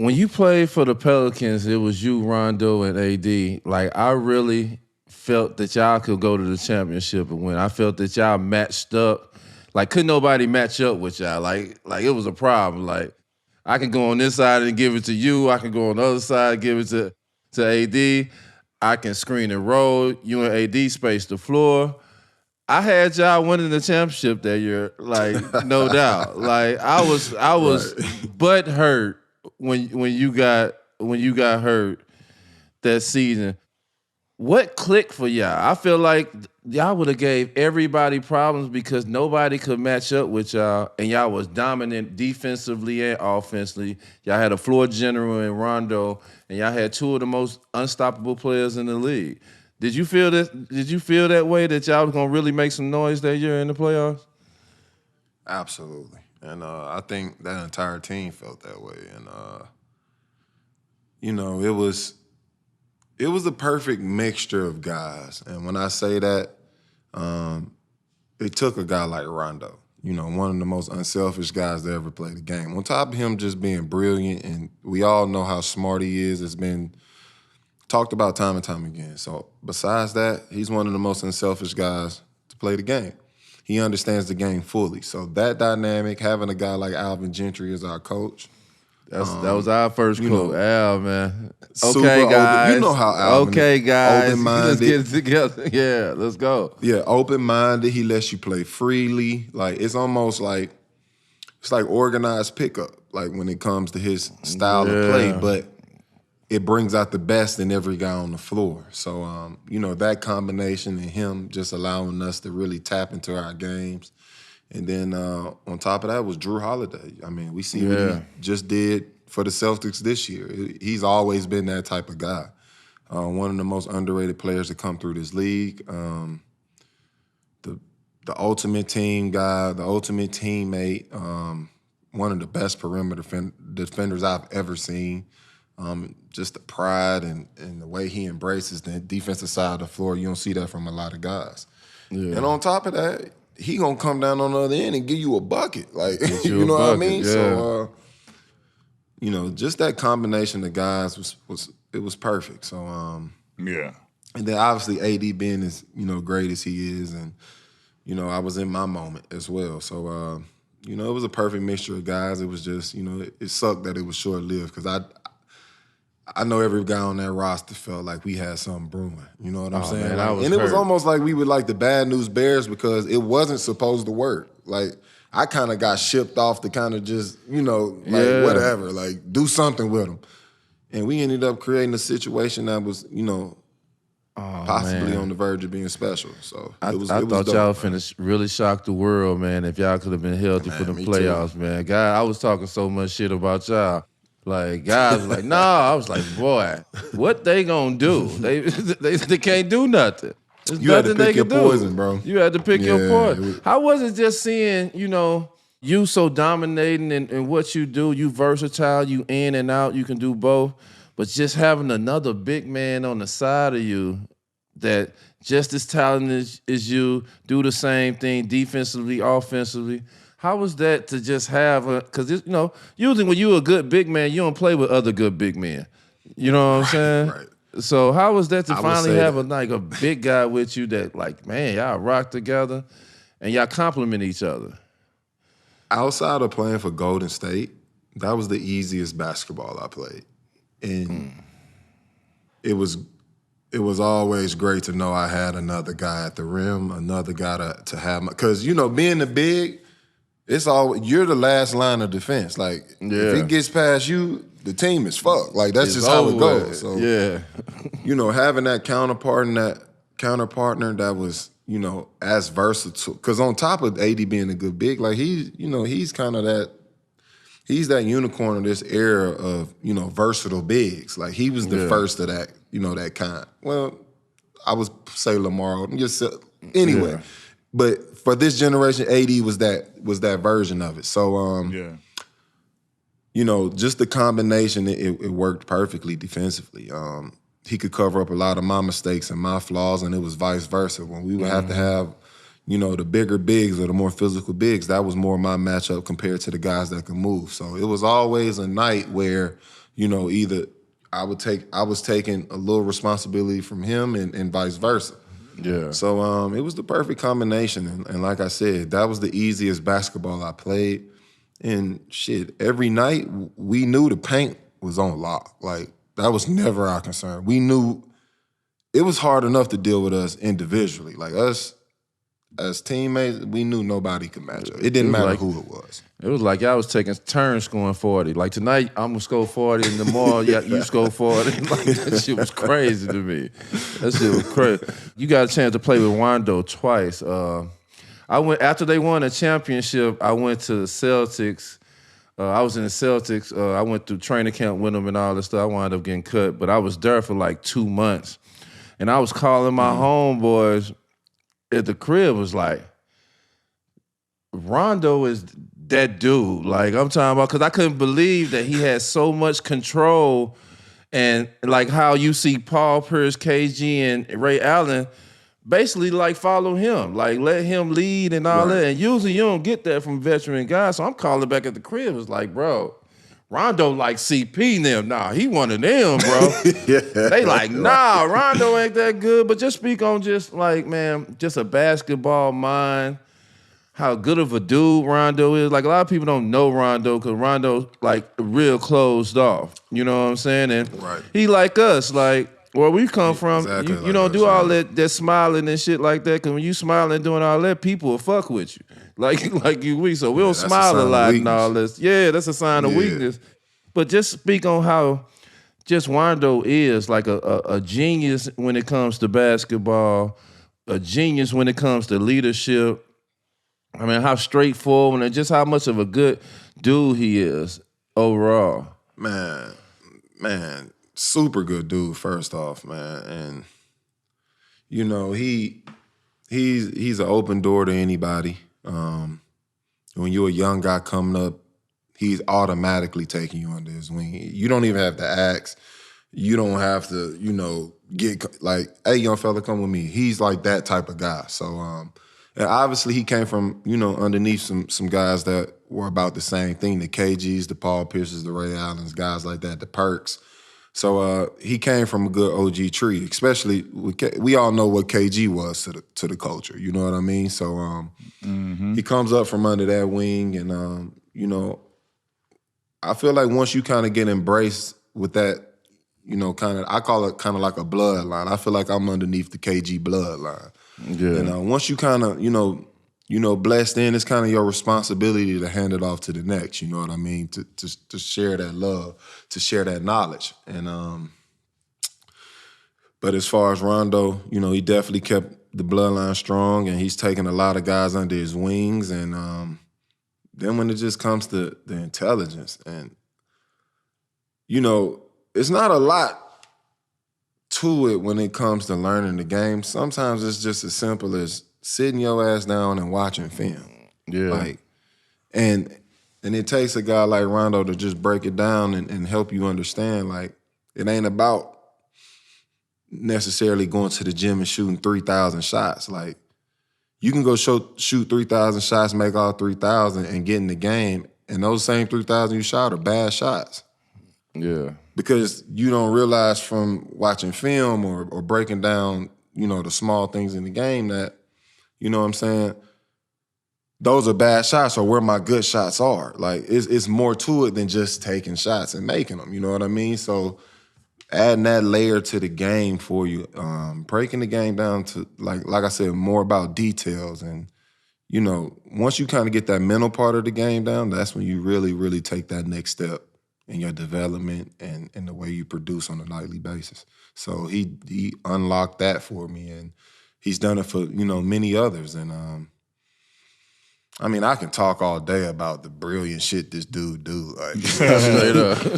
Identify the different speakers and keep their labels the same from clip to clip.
Speaker 1: when you played for the Pelicans, it was you, Rondo, and AD. Like, I really felt that y'all could go to the championship and win. I felt that y'all matched up. Like, couldn't nobody match up with y'all. Like it was a problem. Like, I can go on this side and give it to you. I can go on the other side and give it to AD. I can screen and roll. You and AD space the floor. I had y'all winning the championship that year, like no doubt. Like I was
Speaker 2: Right.
Speaker 1: butt hurt when you got hurt that season. What clicked for y'all? I feel like y'all would have gave everybody problems because nobody could match up with y'all, and y'all was dominant defensively and offensively. Y'all had a floor general in Rondo, and y'all had two of the most unstoppable players in the league. Did you feel this? Did you feel that way that y'all was gonna really make some noise that year in the playoffs?
Speaker 2: Absolutely. And I think that entire team felt that way. And, it was a perfect mixture of guys. And when I say that, it took a guy like Rondo, one of the most unselfish guys to ever play the game. On top of him just being brilliant, and we all know how smart he is. It's been talked about time and time again. So besides that, he's one of the most unselfish guys to play the game. He understands the game fully. So that dynamic, having a guy like Alvin Gentry as our coach.
Speaker 1: That was our first coach, Al, man.
Speaker 2: Super
Speaker 1: Okay, guys.
Speaker 2: You know how Alvin
Speaker 1: okay, guys.
Speaker 2: open-minded.
Speaker 1: Let's get it together. Yeah, let's go.
Speaker 2: Yeah, open-minded. He lets you play freely. Like, it's almost like, it's like organized pickup, like when it comes to his style of play. But it brings out the best in every guy on the floor. So, that combination and him just allowing us to really tap into our games. And then on top of that was Jrue Holiday. I mean, we see what he just did for the Celtics this year. He's always been that type of guy. One of the most underrated players to come through this league. The ultimate team guy, the ultimate teammate, one of the best perimeter defenders I've ever seen. Just the pride and the way he embraces the defensive side of the floor, you don't see that from a lot of guys. Yeah. And on top of that, he gonna come down on the other end and give you a bucket. Like, you know what I mean? Yeah. So, just that combination of guys was perfect. So,
Speaker 3: yeah.
Speaker 2: And then obviously AD being as, great as he is, and, I was in my moment as well. So, it was a perfect mixture of guys. It was just, it sucked that it was short-lived because I know every guy on that roster felt like we had something brewing. You know what I'm saying?
Speaker 1: Man,
Speaker 2: it was almost like we were like the bad news bears because it wasn't supposed to work. Like, I kind of got shipped off to kind of just, whatever, like do something with them. And we ended up creating a situation that was, possibly on the verge of being special. So
Speaker 1: I
Speaker 2: it was
Speaker 1: thought
Speaker 2: dope,
Speaker 1: y'all
Speaker 2: man.
Speaker 1: finna really shock the world, man, if y'all could have been healthy for the
Speaker 2: me
Speaker 1: playoffs,
Speaker 2: too.
Speaker 1: man. God, I was talking so much shit about y'all. Like, guys was like, no. I was like, boy, what they gonna do? They can't do nothing. There's
Speaker 2: You had to
Speaker 1: nothing
Speaker 2: pick
Speaker 1: they
Speaker 2: your
Speaker 1: can do.
Speaker 2: poison, bro.
Speaker 1: You had to pick your
Speaker 2: Yeah,
Speaker 1: poison. How was it just seeing, you so dominating in what you do? You versatile, you in and out, you can do both. But just having another big man on the side of you that just as talented as you, do the same thing defensively, offensively. How was that to just have because usually when you're a good big man, you don't play with other good big men. You know what I'm saying?
Speaker 2: Right.
Speaker 1: So how was that to
Speaker 2: I would
Speaker 1: finally
Speaker 2: say
Speaker 1: have
Speaker 2: that.
Speaker 1: a big guy with you that like, man, y'all rock together and y'all compliment each other?
Speaker 2: Outside of playing for Golden State, that was the easiest basketball I played. And it was always great to know I had another guy at the rim, another guy to have my, because being the big, you're the last line of defense. Like, if it gets past you, the team is fucked. Like, that's just how it goes. So, having that counterpart and that counterpartner that was, as versatile. Because on top of AD being a good big, like, he's kind of that, he's that unicorn of this era of, versatile bigs. Like, he was the first of that, that kind. Well, I would say Lamar. Anyway. Yeah. But for this generation, AD was that version of it. So, just the combination, it worked perfectly defensively. He could cover up a lot of my mistakes and my flaws, and it was vice versa. When we would have to have, the bigger bigs or the more physical bigs, that was more my matchup compared to the guys that could move. So it was always a night where, either I was taking a little responsibility from him and vice versa.
Speaker 1: Yeah.
Speaker 2: So it was the perfect combination. And like I said, that was the easiest basketball I played. And shit, every night we knew the paint was on lock. Like, that was never our concern. We knew it was hard enough to deal with us individually. Like, us as teammates, we knew nobody could match up. It didn't matter who it was.
Speaker 1: It was like y'all was taking turns scoring 40. Like, tonight, I'm going to score 40, and tomorrow, you score 40. Like, that shit was crazy to me. That shit was crazy. You got a chance to play with Rondo twice. I went after they won a championship. I went to the Celtics. I was in the Celtics. I went through training camp with them and all this stuff. I wound up getting cut, but I was there for like 2 months, and I was calling my homeboys at the crib. Was like, Rondo is that dude. Like, I'm talking about, because I couldn't believe that he had so much control, and like how you see Paul Pierce, KG, and Ray Allen basically like follow him, like let him lead and all that. And usually you don't get that from veteran guys. So I'm calling back at the crib. It's like, bro, Rondo like CP them. Nah, he one of them, bro. They like, nah, Rondo ain't that good. But just speak on just like, man, just a basketball mind, how good of a dude Rondo is. Like, a lot of people don't know Rondo because Rondo like real closed off. You know what I'm saying? And he like us, like, where we come from, you don't do all that smiling and shit like that. Because when you smiling and doing all that, people will fuck with you. Like you weak. So we don't smile a lot and all this. Yeah, that's a sign of weakness. But just speak on how just Rondo is like a genius when it comes to basketball, a genius when it comes to leadership. I mean, how straightforward and just how much of a good dude he is overall.
Speaker 2: Man. Super good dude, first off, man. And he's an open door to anybody. When you're a young guy coming up, he's automatically taking you under his wing. You don't even have to ask. You don't have to, get like, hey, young fella, come with me. He's like that type of guy. So, and obviously he came from, underneath some guys that were about the same thing, the KGs, the Paul Pierces, the Ray Allens, guys like that, the Perks. So he came from a good OG tree, especially we all know what KG was to the culture. You know what I mean? So he comes up from under that wing, and I feel like once you kind of get embraced with that, I call it kind of like a bloodline. I feel like I'm underneath the KG bloodline. Yeah. And once you kind of blessed in, it's kind of your responsibility to hand it off to the next. You know what I mean? To share that love, to share that knowledge. And but as far as Rondo, he definitely kept the bloodline strong, and he's taken a lot of guys under his wings. And then when it just comes to the intelligence, and it's not a lot to it when it comes to learning the game. Sometimes it's just as simple as sitting your ass down and watching film. Yeah. And it takes a guy like Rondo to just break it down and help you understand, like, it ain't about necessarily going to the gym and shooting 3,000 shots. Like, you can go shoot 3,000 shots, make all 3,000, and get in the game, and those same 3,000 you shot are bad shots. Yeah. Because you don't realize from watching film or breaking down, the small things in the game that, you know what I'm saying, those are bad shots or where my good shots are. Like, it's more to it than just taking shots and making them, you know what I mean? So adding that layer to the game for you, breaking the game down to, like I said, more about details. And, once you kind of get that mental part of the game down, that's when you really, really take that next step in your development and the way you produce on a nightly basis. So he unlocked that for me, and he's done it for, many others. And I can talk all day about the brilliant shit this dude do. Like,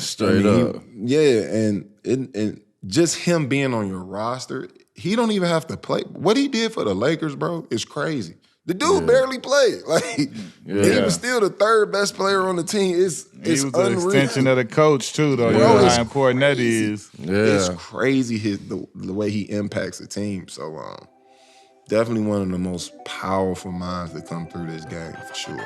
Speaker 2: straight up. And just him being on your roster, he don't even have to play. What he did for the Lakers, bro, is crazy. The dude barely played. Like, he was still the third best player on the team. He was
Speaker 3: an extension of the coach too, though. Bro, how important that is.
Speaker 2: It's crazy the way he impacts the team. So definitely one of the most powerful minds that come through this game, for sure.